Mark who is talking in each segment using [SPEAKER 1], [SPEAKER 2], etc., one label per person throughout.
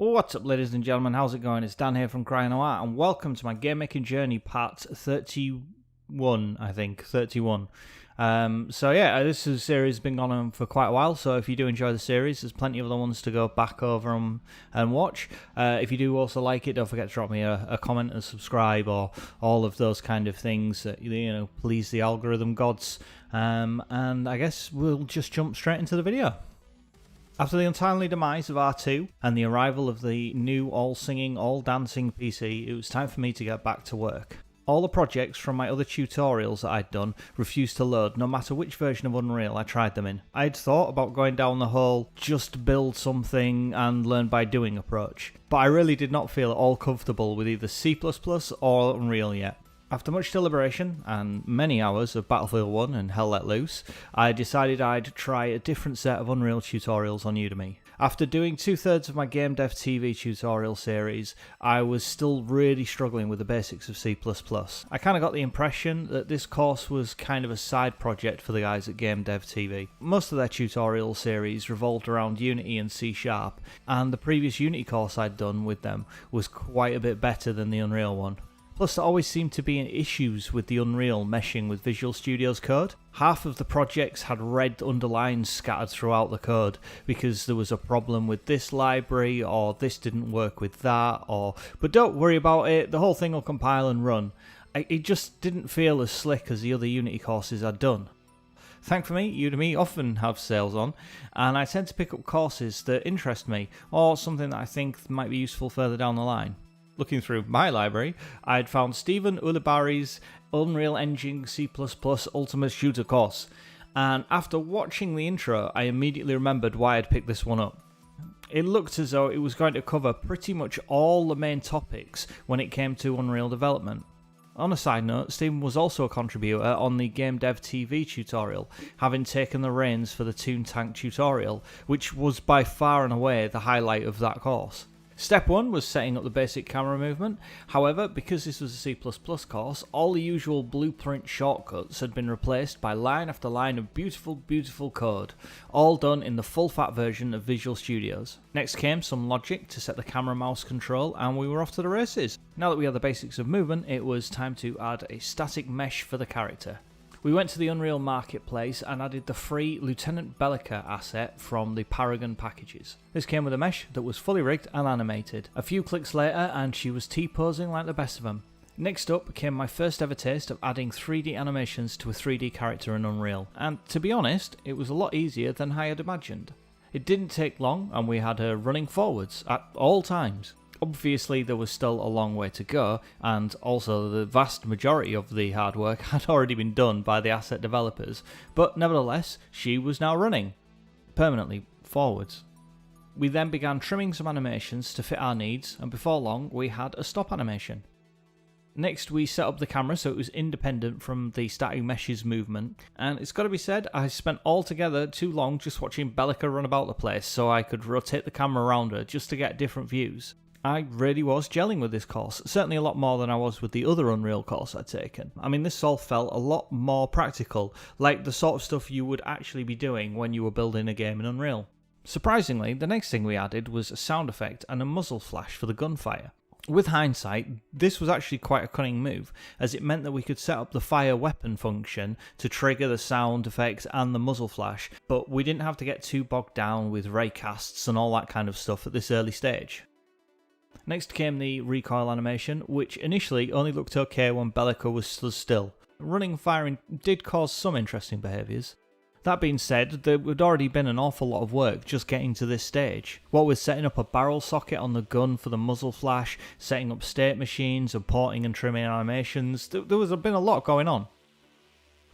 [SPEAKER 1] What's up, ladies and gentlemen, how's it going? It's Dan here from Cryonoir, and welcome to my game making journey part 31, I think, 31. This is a series that's been going on for quite a while, so if you do enjoy the series, there's plenty of other ones to go back over and watch. If you do also like it, don't forget to drop me a comment and subscribe, or all of those kind of things that, please the algorithm gods. And I guess we'll just jump straight into the video. After the untimely demise of R2 and the arrival of the new all-singing, all-dancing PC, it was time for me to get back to work. All the projects from my other tutorials that I'd done refused to load no matter which version of Unreal I tried them in. I'd thought about going down the whole just build something and learn by doing approach, but I really did not feel at all comfortable with either C++ or Unreal yet. After much deliberation and many hours of Battlefield 1 and Hell Let Loose, I decided I'd try a different set of Unreal tutorials on Udemy. After doing 2/3 of my Game Dev TV tutorial series, I was still really struggling with the basics of C++. I kind of got the impression that this course was kind of a side project for the guys at Game Dev TV. Most of their tutorial series revolved around Unity and C#, and the previous Unity course I'd done with them was quite a bit better than the Unreal one. Plus, there always seemed to be issues with the Unreal meshing with Visual Studio's code. Half of the projects had red underlines scattered throughout the code because there was a problem with this library, or this didn't work with that, but don't worry about it, the whole thing will compile and run. It just didn't feel as slick as the other Unity courses I'd done. Thankfully, Udemy often have sales on, and I tend to pick up courses that interest me, or something that I think might be useful further down the line. Looking through my library, I'd found Stephen Ulibarri's Unreal Engine C++ Ultimate Shooter course, and after watching the intro, I immediately remembered why I'd picked this one up. It looked as though it was going to cover pretty much all the main topics when it came to Unreal development. On a side note, Stephen was also a contributor on the Game Dev TV tutorial, having taken the reins for the Toon Tank tutorial, which was by far and away the highlight of that course. Step 1 was setting up the basic camera movement. However, because this was a C++ course, all the usual blueprint shortcuts had been replaced by line after line of beautiful code, all done in the full-fat version of Visual Studios. Next came some logic to set the camera mouse control, and we were off to the races. Now that we had the basics of movement, it was time to add a static mesh for the character. We went to the Unreal Marketplace and added the free Lieutenant Bellica asset from the Paragon packages. This came with a mesh that was fully rigged and animated. A few clicks later and she was T-posing like the best of them. Next up came my first ever taste of adding 3D animations to a 3D character in Unreal, and to be honest, it was a lot easier than I had imagined. It didn't take long and we had her running forwards at all times. Obviously there was still a long way to go, and also the vast majority of the hard work had already been done by the asset developers, but nevertheless she was now running permanently forwards. We then began trimming some animations to fit our needs, and before long we had a stop animation. Next we set up the camera so it was independent from the static mesh's movement, and it's got to be said, I spent altogether too long just watching Bellica run about the place so I could rotate the camera around her just to get different views. I really was gelling with this course, certainly a lot more than I was with the other Unreal course I'd taken. I mean, this all felt a lot more practical, like the sort of stuff you would actually be doing when you were building a game in Unreal. Surprisingly, the next thing we added was a sound effect and a muzzle flash for the gunfire. With hindsight, this was actually quite a cunning move, as it meant that we could set up the fire weapon function to trigger the sound effect and the muzzle flash, but we didn't have to get too bogged down with raycasts and all that kind of stuff at this early stage. Next came the recoil animation, which initially only looked okay when Bellica was stood still. Running and firing did cause some interesting behaviours. That being said, there had already been an awful lot of work just getting to this stage. What with setting up a barrel socket on the gun for the muzzle flash, setting up state machines, and porting and trimming animations, there been a lot going on.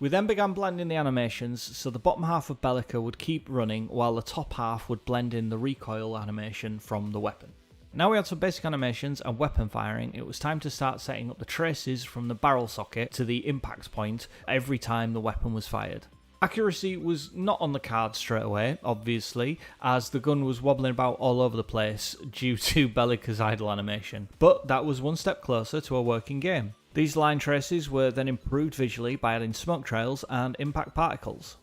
[SPEAKER 1] We then began blending the animations so the bottom half of Bellica would keep running while the top half would blend in the recoil animation from the weapon. Now we had some basic animations and weapon firing, it was time to start setting up the traces from the barrel socket to the impact point every time the weapon was fired. Accuracy was not on the card straight away, obviously, as the gun was wobbling about all over the place due to Bellica's idle animation, but that was one step closer to a working game. These line traces were then improved visually by adding smoke trails and impact particles.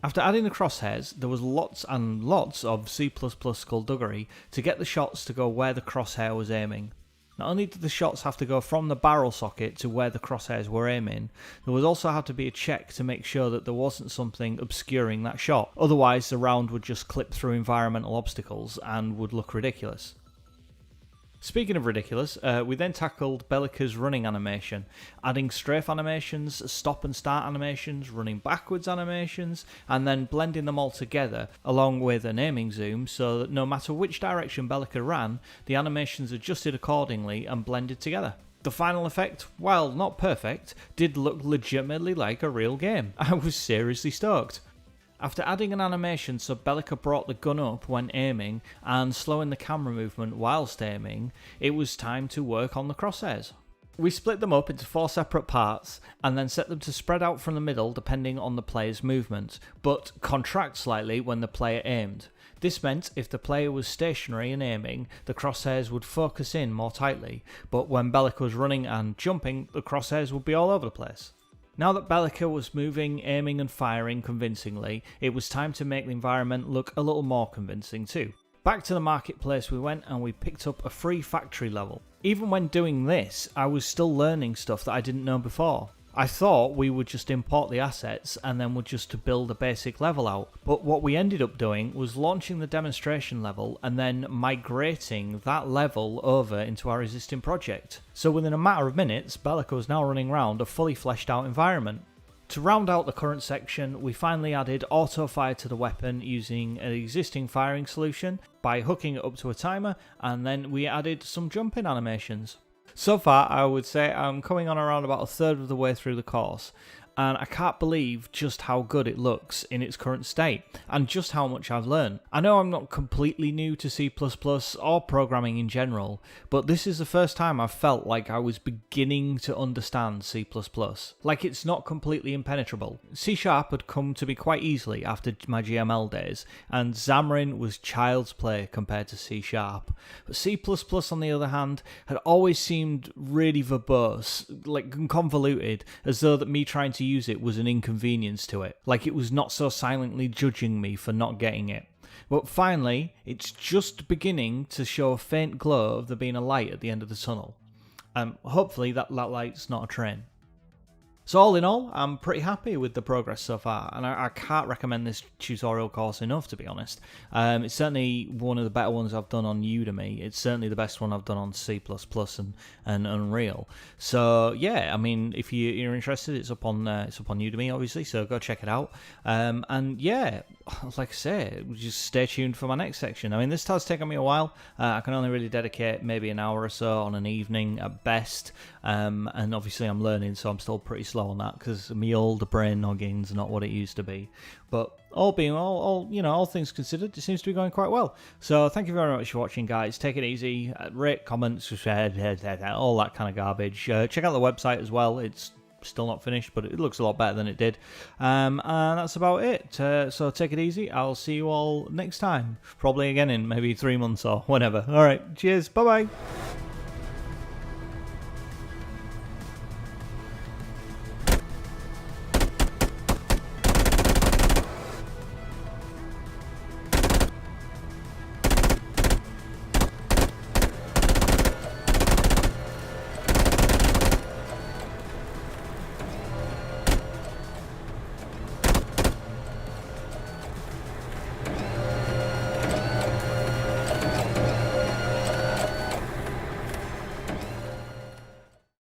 [SPEAKER 1] After adding the crosshairs, there was lots and lots of C++ skullduggery to get the shots to go where the crosshair was aiming. Not only did the shots have to go from the barrel socket to where the crosshairs were aiming, there would also have to be a check to make sure that there wasn't something obscuring that shot. Otherwise, the round would just clip through environmental obstacles and would look ridiculous. Speaking of ridiculous, we then tackled Bellica's running animation, adding strafe animations, stop and start animations, running backwards animations, and then blending them all together, along with an aiming zoom, so that no matter which direction Bellica ran, the animations adjusted accordingly and blended together. The final effect, while not perfect, did look legitimately like a real game. I was seriously stoked. After adding an animation so Bellica brought the gun up when aiming and slowing the camera movement whilst aiming, it was time to work on the crosshairs. We split them up into 4 separate parts and then set them to spread out from the middle depending on the player's movement, but contract slightly when the player aimed. This meant if the player was stationary and aiming, the crosshairs would focus in more tightly, but when Bellica was running and jumping, the crosshairs would be all over the place. Now that Bellica was moving, aiming and firing convincingly, it was time to make the environment look a little more convincing too. Back to the marketplace we went and we picked up a free factory level. Even when doing this, I was still learning stuff that I didn't know before. I thought we would just import the assets and then would just to build a basic level out, but what we ended up doing was launching the demonstration level and then migrating that level over into our existing project. So within a matter of minutes, Bellica was now running around a fully fleshed out environment. To round out the current section, we finally added auto fire to the weapon using an existing firing solution by hooking it up to a timer, and then we added some jumping animations. So far, I would say I'm coming on around about a third of the way through the course, and I can't believe just how good it looks in its current state, and just how much I've learned. I know I'm not completely new to C++ or programming in general, but this is the first time I've felt like I was beginning to understand C++. Like it's not completely impenetrable. C# had come to me quite easily after my GML days, and Xamarin was child's play compared to C#. But C++ on the other hand had always seemed really verbose, like convoluted, as though that me trying to use it was an inconvenience to it, like it was not so silently judging me for not getting it. But finally, it's just beginning to show a faint glow of there being a light at the end of the tunnel. Hopefully that light's not a train. So all in all, I'm pretty happy with the progress so far, and I can't recommend this tutorial course enough, to be honest. It's certainly one of the better ones I've done on Udemy. It's certainly the best one I've done on C++ and Unreal. So yeah, I mean, if you're interested, it's up on Udemy, obviously. So go check it out. And yeah, like I say, just stay tuned for my next section. I mean, this has taken me a while. I can only really dedicate maybe an hour or so on an evening at best. And obviously I'm learning, so I'm still pretty slow on that because my old brain nogging's not what it used to be. But all things considered, it seems to be going quite well. So thank you very much for watching, guys. Take it easy. Rate, comment, subscribe, all that kind of garbage. Check out the website as well. It's still not finished, but it looks a lot better than it did. And that's about it. So take it easy. I'll see you all next time. Probably again in maybe 3 months or whatever. All right. Cheers. Bye-bye.